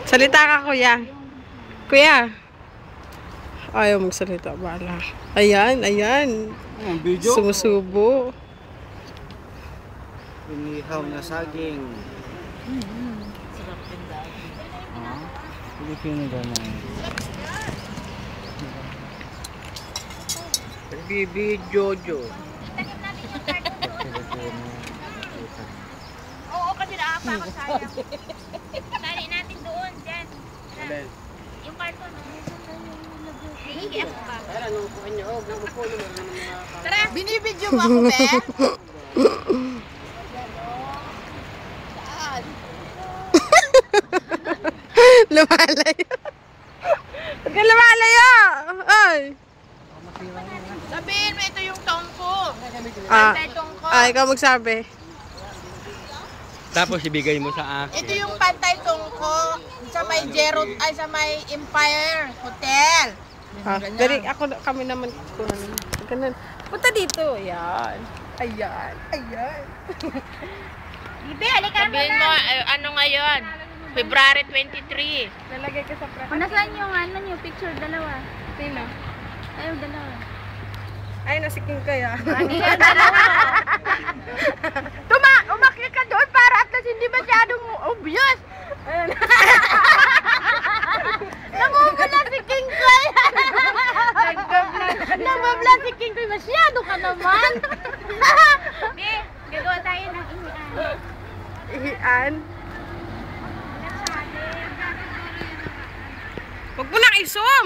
Salita ka, kuya. Kuya. Ayaw magsalita, bala. Ayan, ayan. Sumusubo. Inihaw na saging. Sarap din dahil. Pilipino naman. Bibi Jojo. Oo, kasi naapa ako sayang. Tali natin doon, dyan. Yung karton, Hihigyan ko ba? Tara! Binibidyo mo ako, be? Lumalayo. Huwag ka lumalayo. Ay. Sabihin mo, ito yung tongko. Ah, Tongko. ikaw magsabi. Tapos ibigay mo sa akin. Ito yung pantay tongko sa may sa may Empire Hotel. Dari kami naman kunin. Ganun. Punta dito. Ayan. Ayan. Ayan. Ibe, halika naman Sabihin mo, ano ngayon? February 23. Lalagay ka sa press. Nasaan yung picture? Dalawa. Sino? Ayaw, dalawa. Ay, nasiking kaya. Umakit ka doon para at least hindi masyadong obvious. Namumula si King Koy. Namumula si King Koy. Masyado ka naman. Be, gagawa tayo ng ihian. Ihian. Huwag mo nang isum.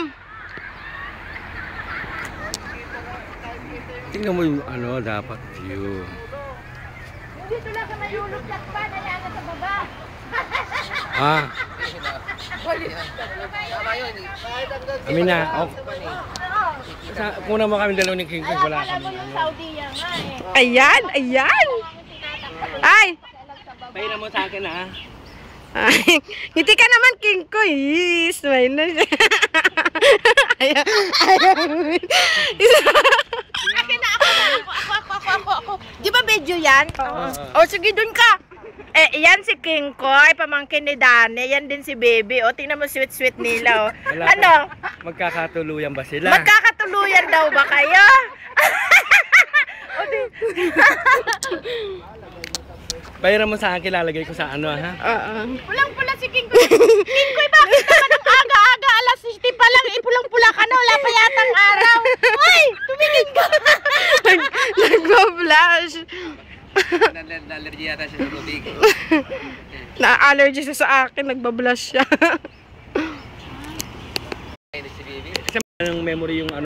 Tingnan mo yung ano dapat view. Dito lang sa mayulog-lat pa. Nayaga sa baba. Ah. Amin na. Oh. Kuna mo kami dalawa ni King Kong. Wala Alam mo kami. yung Saudi yan nga eh. Ayan, ayan. Ay. Pahiram mo sa akin ha. Ay, ngiti ka naman, King Koy. Smile na siya. Ayan. Akin na ako. Di ba video yan? Oo. O sige, dun ka. Yan si King Koy, pamangkin ni Dane. Yan din si Baby. O, tingnan mo sweet-sweet nila. O. Wala. Ano? Magkakatuluyan ba sila? Magkakatuluyan daw ba kayo? Pahiram mo sa akin, lalagay ko sa ano ha. Pulang-pula si King Koy. King Koy, bakit naman ang aga-aga? Alas 60 pa lang, pulang-pula ka na. Wala pa yatang araw. Ay, tumingin ka. Nagpa-flash. Allergy yata siya sa tubig. Na-allergy siya sa akin. Nagbablush siya. Kasi anong memory yung ano.